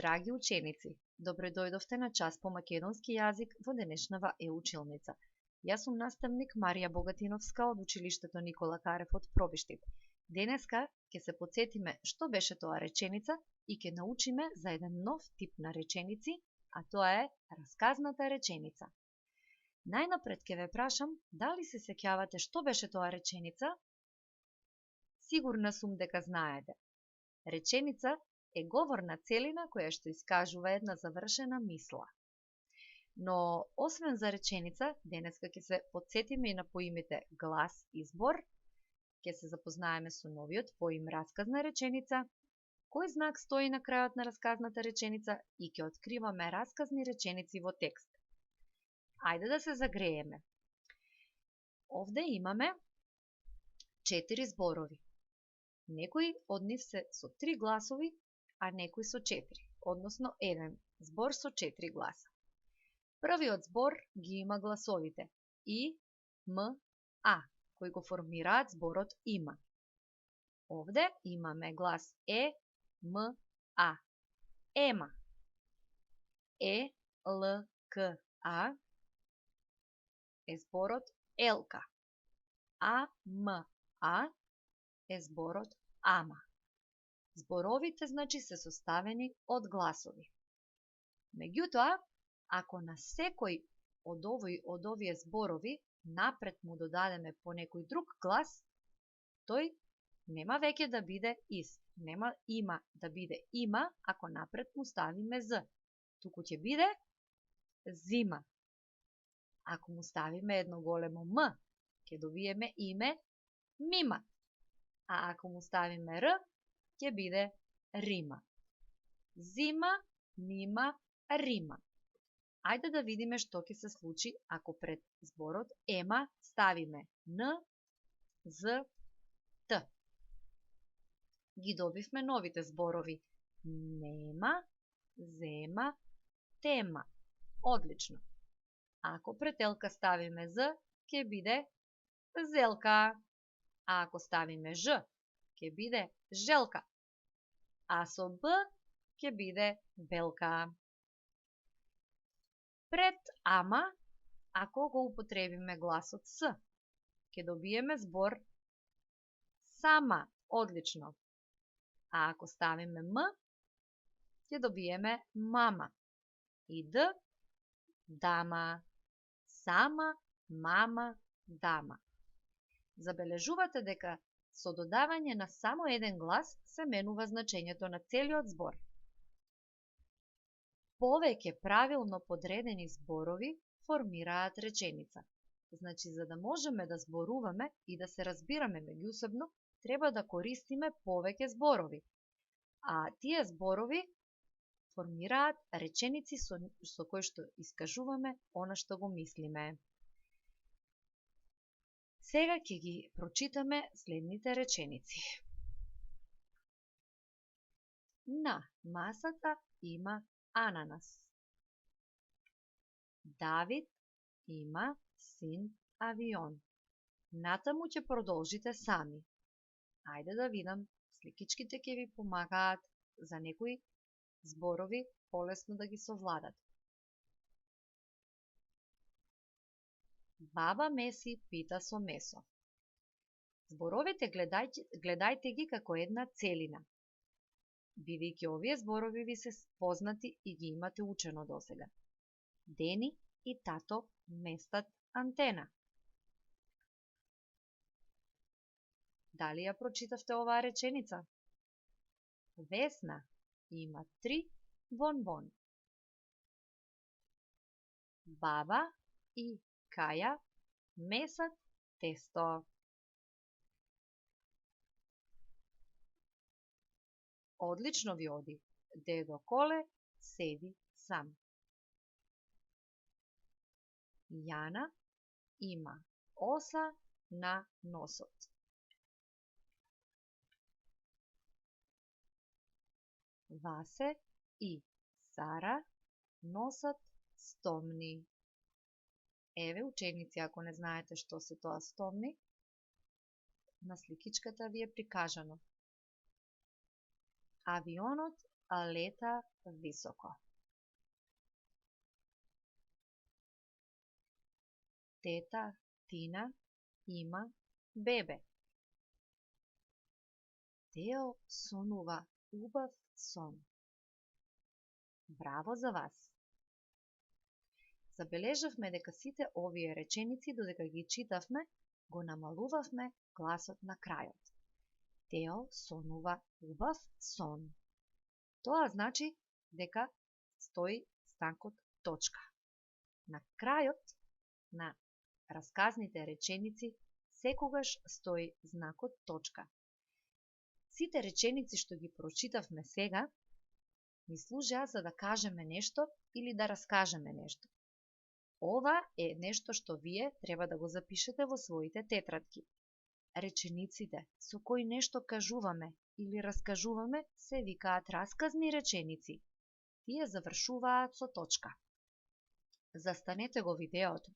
Драги ученици, добре дојдовте на час по македонски јазик во денешнава е-училница. Јас сум наставник Марија Богатиновска од училиштето Никола Карев од Пробиштип. Денеска ќе се потсетиме што беше тоа реченица и ќе научиме за еден нов тип на реченици, а тоа е расказната реченица. Најнапред ќе ве прашам дали се сеќавате што беше тоа реченица? Сигурна сум дека знаете. Реченица е говорна целина која што искажува една завршена мисла. Но, освен за реченица, денеска ќе се потсетиме и на поимите глас и збор, ќе се запознаеме со новиот поим расказна реченица, кој знак стои на крајот на расказната реченица и ќе откриваме расказни реченици во текст. Ајде да се загрееме. Овде имаме 4 зборови. Некои од нив се со 3 гласови, а некои со 4, односно еден збор со 4 гласа. Првиот збор ги има гласовите И, М, А, кои го формираат зборот има. Овде имаме глас Е, М, А. Ема. Е, Л, К, А е зборот елка. А, М, А е зборот ама. Зборовите, значи, се составени од гласови. Меѓутоа, ако на секој од овие зборови напред му додадеме по некој друг глас, тој нема веќе да биде ист. Нема има да биде има, ако напред му ставиме з. Туку ќе биде зима. Ако му ставиме едно големо М, ќе добиеме име мима. А ако му ставиме Р, ќе биде рима. Зима, мима, рима. Ајде да видиме што ќе се случи ако пред зборот ема ставиме Н, З, Т. Ги добивме новите зборови нема, зема, тема. Одлично. Ако пред елка ставиме З, ќе биде зелка. А ако ставиме Ж, ќе биде желка. А со Б ќе биде белка. Пред ама, ако го употребиме гласот С, ќе добиеме збор сама. Одлично. А ако ставиме М, ќе добиеме мама. И Д, дама. Сама, мама, дама. Забележувате дека со додавање на само еден глас се менува значењето на целиот збор. Повеќе правилно подредени зборови формираат реченица. Значи, за да можеме да зборуваме и да се разбираме меѓусебно, треба да користиме повеќе зборови. А тие зборови формираат реченици со кои што искажуваме она што го мислиме. Сега ќе ги прочитаме следните реченици. На масата има ананас. Давид има син авион. Натаму ќе продолжите сами. Ајде да видам, сликичките ќе ви помагаат за некои зборови полесно да ги совладат. Баба меси пита со месо. Зборовите гледајте ги како една целина. Бидејќи овие зборови ви се познати и ги имате учено досега. Дени и тато местат антена. Дали ја прочитавте оваа реченица? Весна има 3 бонбони. Баба и Каја месат тесто. Одлично ви оди. Дедо Коле седи сам. Јана има оса на носот. Васе и Сара носат стомни. Еве, ученици, ако не знаете што се тоа стомни, на сликичката ви е прикажано. Авионот лета високо. Тета Тина има бебе. Тео сонува убав сон. Браво за вас! Забележавме дека сите овие реченици, додека ги читавме, го намалувавме гласот на крајот. Тео сонува убав сон. Тоа значи дека стои знакот точка. На крајот на расказните реченици секогаш стои знакот точка. Сите реченици што ги прочитавме сега ни служеа за да кажеме нешто или да раскажеме нешто. Ова е нешто што вие треба да го запишете во своите тетрадки. Речениците со кои нешто кажуваме или раскажуваме се викаат расказни реченици. Тие завршуваат со точка. Застанете го видеото.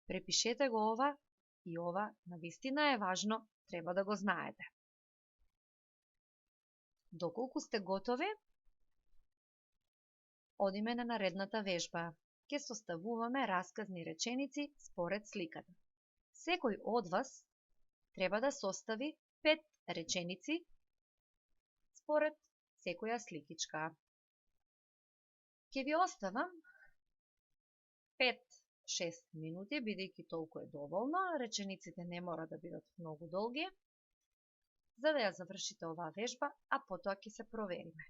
Препишете го ова и ова навистина е важно, треба да го знаете. Доколку сте готови, одиме на наредната вежба. Ке составуваме расказни реченици според сликата. Секој од вас треба да состави 5 реченици според секоја сликичка. Ке ви оставам 5-6 минути, бидејќи толку е доволно, речениците не мора да бидат многу долги, за да ја завршите оваа вежба, а потоа ќе се провериме.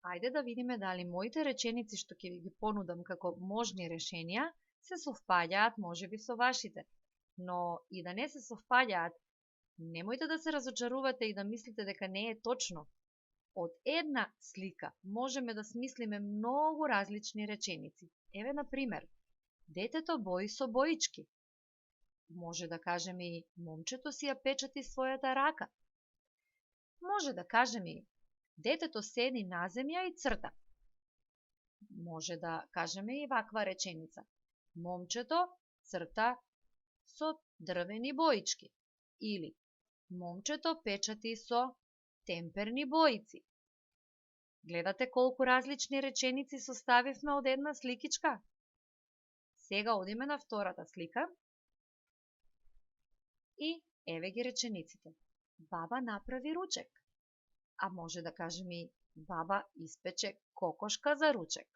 Ајде да видиме дали моите реченици што ќе ви ги понудам како можни решенија се совпаѓаат можеби со вашите. Но и да не се совпаѓаат, немојте да се разочарувате и да мислите дека не е точно. Од една слика можеме да смислиме многу различни реченици. Еве, например, детето бои со боички. Може да кажеме и момчето си ја печати својата рака. Може да кажеме и детето седи на земја и црта. Може да кажеме и ваква реченица. Момчето црта со дрвени боички. Или момчето печати со темперни боици. Гледате колку различни реченици составивме од една сликичка? Сега одиме на втората слика. И еве ги речениците. Баба направи ручек. А може да кажем и баба испече кокошка за ручек.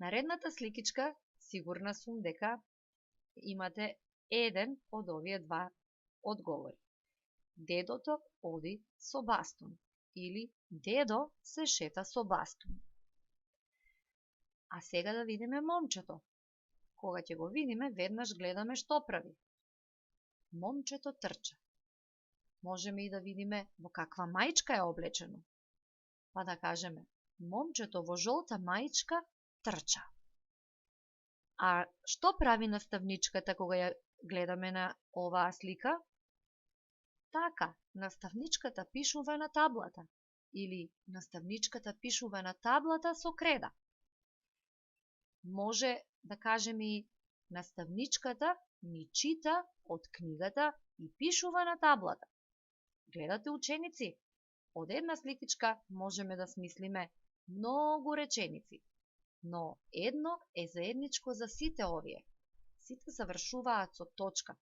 Наредната сликичка, сигурна сум дека имате еден од овие два одговори. Дедото оди со бастун или дедо се шета со бастун. А сега да видиме момчето. Кога ќе го видиме, веднаш гледаме што прави. Момчето трча. Можеме и да видиме во каква маичка е облечено. Па да кажеме, момчето во жолта маичка трча. А што прави наставничката кога ја гледаме на оваа слика? Така, наставничката пишува на таблата. Или наставничката пишува на таблата со креда. Може да кажеме и наставничката ни чита од книгата и пишува на таблата. Гледате, ученици, од една сликичка можеме да смислиме многу реченици, но едно е заедничко за сите овие. Сите завршуваат со точка.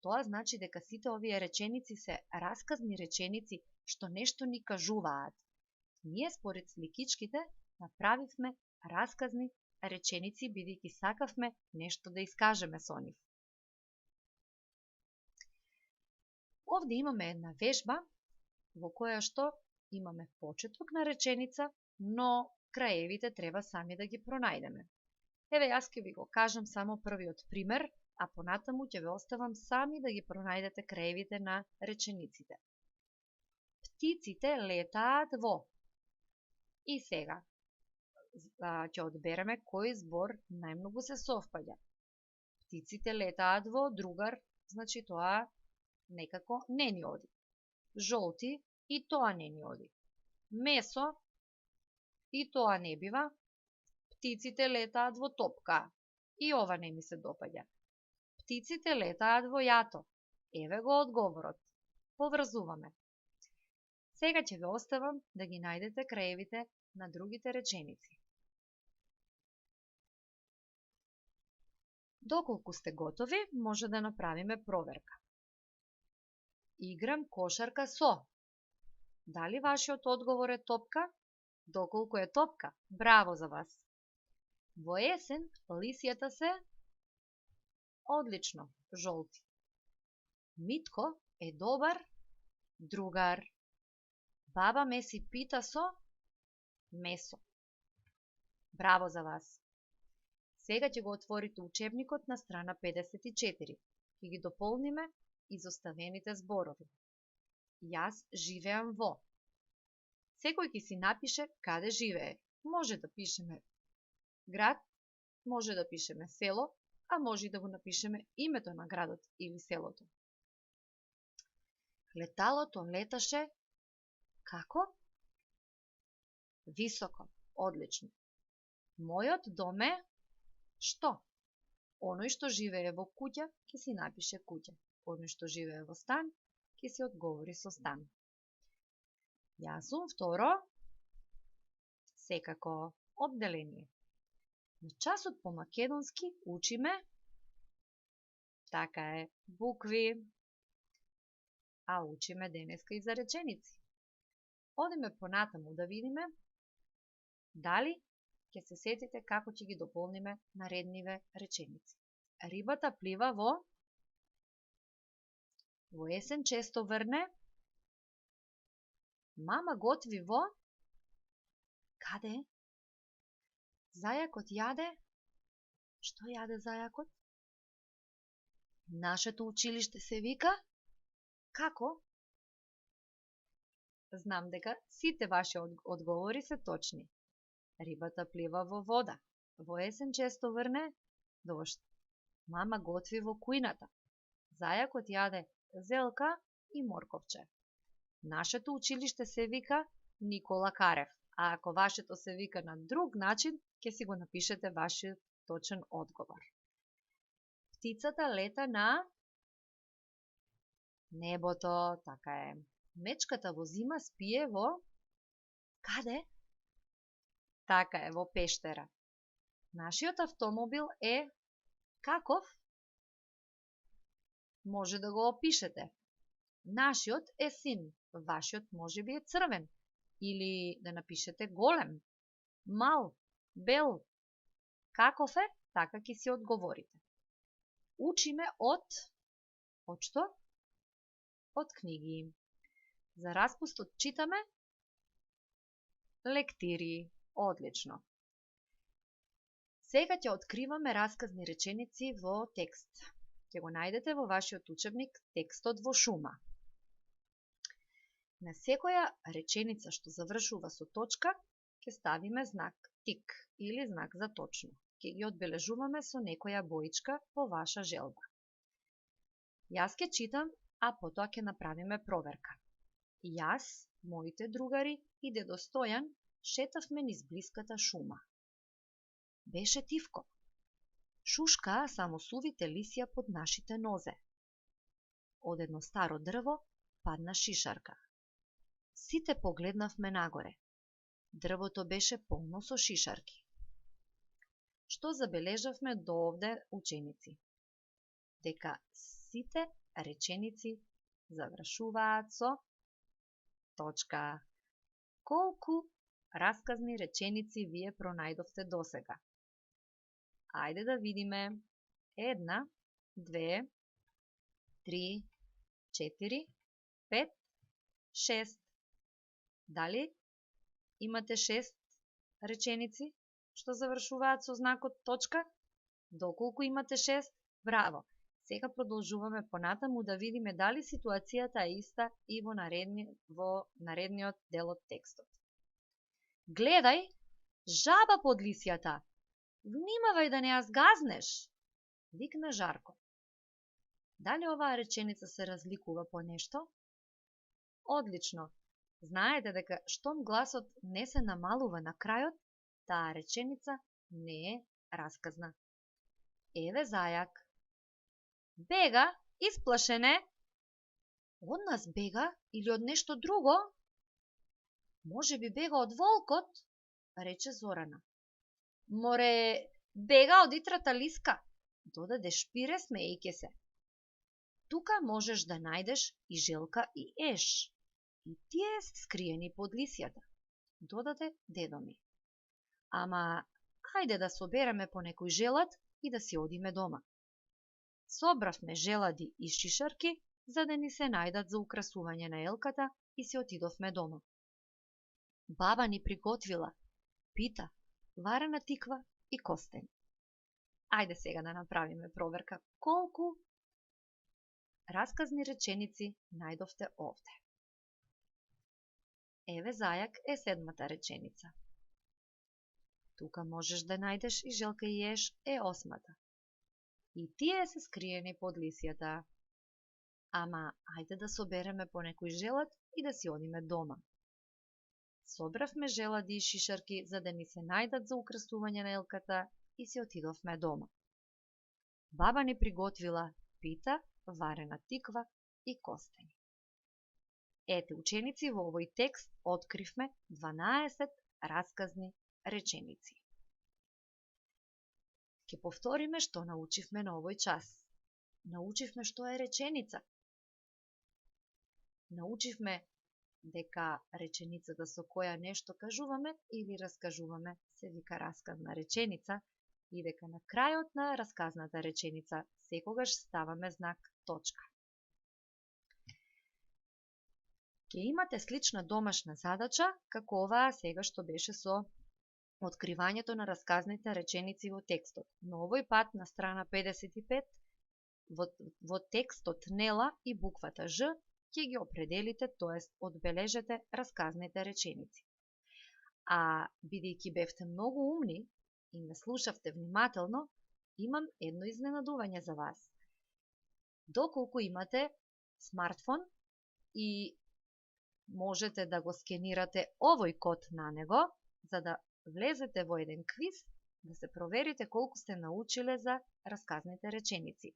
Тоа значи дека сите овие реченици се расказни реченици што нешто ни кажуваат. Ние според сликичките направивме расказни реченици бидејќи сакавме нешто да искажеме со нив. Овде имаме една вежба во која што имаме почеток на реченица, но краевите треба сами да ги пронајдеме. Еве, јас ќе ви го кажам само првиот пример, а понатаму ќе ве оставам сами да ги пронајдете краевите на речениците. Птиците летаат во. И сега ќе одбереме кој збор најмногу се совпаѓа. Птиците летаат во, другар, значи тоа некако не ни оди. Жолти, и тоа не ни оди. Месо, и тоа не бива. Птиците летаат во топка, и ова не ми се допаѓа. Птиците летаат во јато. Еве го одговорот. Поврзуваме. Сега ќе ве оставам да ги најдете краевите на другите реченици. Доколку сте готови, може да направиме проверка. Играм кошарка со. Дали вашиот одговор е топка? Доколку е топка, браво за вас. Во есен лисјата се одлично, жолти. Митко е добар другар. Баба ме си пита со месо. Браво за вас. Сега ќе го отворите учебникот на страна 54. Ќе ги дополниме изоставените зборови. Јас живеам во. Секој ќе си напише каде живее. Може да пишеме град, може да пишеме село, а може и да го напишеме името на градот или селото. Леталото леташе како? Високо. Одлично. Мојот дом е што? Оној што живее во куќа, ќе си напише куќа. Оној што живее во стан, ќе си одговори со стан. Јас сум второ, секако, одделение. На часот по македонски учиме, така е, букви, а учиме денеска и за реченици. Одиме понатаму да видиме дали ќе се сетите како ќе ги дополниме наредниве реченици. Рибата плива во есен често врне. Мама готви во каде? Зајакот јаде. Што јаде зајакот? Нашето училиште се вика како? Знам дека сите ваши одговори се точни. Рибата плива во вода. Во есен често врне дожд. Мама готви во кујната. Зајакот јаде зелка и морковче. Нашето училиште се вика Никола Карев, а ако вашето се вика на друг начин, ќе си го напишете вашиот точен одговор. Птицата лета на небото, така е. Мечката во зима спие во каде? Така е, во пештера. Нашиот автомобил е каков? Може да го опишете. Нашиот е син, вашиот може би е црвен. Или да напишете голем, мал, бел. Каков е, така ќе си одговорите. Учиме од што? Од книги. За распустот читаме лектири. Одлично. Сега ќе откриваме расказни реченици во текст. Ќе го најдете во вашиот учебник Текстот во шума. На секоја реченица што завршува со точка, ќе ставиме знак тик или знак за точно. Ќе ги одбележуваме со некоја боичка по ваша желба. Јас ќе читам, а потоа ќе направиме проверка. Јас, моите другари и дедо Стојан шетавме низ блиската шума. Беше тивко. Шушкаа само сувите лисја под нашите нозе. Од едно старо дрво падна шишарка. Сите погледнавме нагоре. Дрвото беше полно со шишарки. Што забележавме до овде, ученици? Дека сите реченици завршуваат со точка. Колку расказни реченици вие пронајдовте досега? Ајде да видиме. 1, 2, 3, 4, 5, 6. Дали имате 6 реченици што завршуваат со знакот точка? Доколку имате 6? Браво! Сега продолжуваме понатаму да видиме дали ситуацијата е иста и во наредниот дел од текстот. Гледај, жаба под лисјата! Внимавај да не ја згазнеш! Викна Жарко. Дали оваа реченица се разликува по нешто? Одлично! Знаете дека штом гласот не се намалува на крајот, таа реченица не е расказна. Еве зајак. Бега, исплашен е. Од нас бега или од нешто друго? Може би бега од волкот, рече Зорана. Море, бега од итрата лиска, додаде Шпире смеејќи се. Тука можеш да најдеш и Желка и Еш. И тие се скриени под лисјата, додаде дедо ми. Ама, хајде да собереме по некој желат и да си одиме дома. Собравме желади и шишарки, за да ни се најдат за украсување на елката и си отидовме дома. Баба ни приготвила пита, варена тиква и костен. Ајде сега да направиме проверка. Колку расказни реченици најдовте овде? Еве зајак е 7-та реченица. Тука можеш да најдеш и Желка и Еш е 8-та. И тие се скриени под лисјата. Ама, ајде да собереме по некој желат и да си одиме дома. Собравме желади и шишарки за да ни се најдат за украсување на елката и си отидовме дома. Баба ни приготвила пита, варена тиква и костени. Ете, ученици, во овој текст откривме 12 расказни реченици. Ке повториме што научивме на овој час. Научивме што е реченица. Научивме дека реченицата со која нешто кажуваме или раскажуваме се вика расказна реченица и дека на крајот на расказната реченица секогаш ставаме знак точка. Ке имате слична домашна задача како оваа сега што беше со откривањето на расказните реченици во текстот. Но овој пат на страна 55 во текстот нела и буквата Ж ќе ги определите, тоест одбележете расказните реченици. А бидејќи бевте многу умни и ме слушавте внимателно, имам едно изненадување за вас. Доколку имате смартфон и можете да го скенирате овој код на него, за да влезете во еден квиз, да се проверите колку сте научиле за расказните реченици.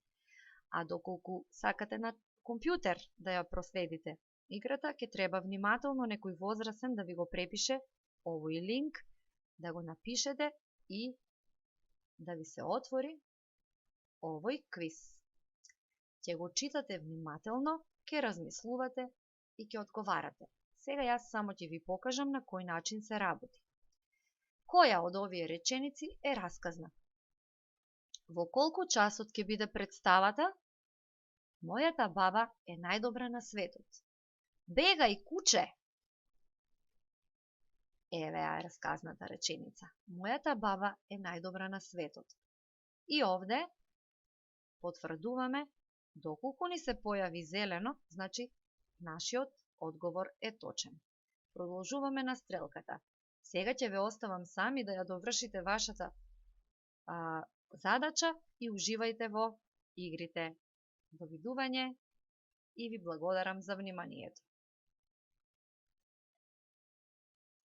А доколку сакате на компјутер да ја проследите играта, ќе треба внимателно некој возрасен да ви го препише овој линк, да го напишете и да ви се отвори овој квиз. Ќе го читате внимателно, ќе размислувате и ќе одговарате. Сега јас само ќе ви покажам на кој начин се работи. Која од овие реченици е расказна? Во колку часот ќе биде представата? Мојата баба е најдобра на светот. Бегај, куче! Еве е расказната реченица. Мојата баба е најдобра на светот. И овде потврдуваме, доколку ни се појави зелено, значи нашиот одговор е точен. Продолжуваме на стрелката. Сега ќе ве оставам сами да ја довршите вашата задача и уживајте во игрите. Довидување и ви благодарам за вниманието.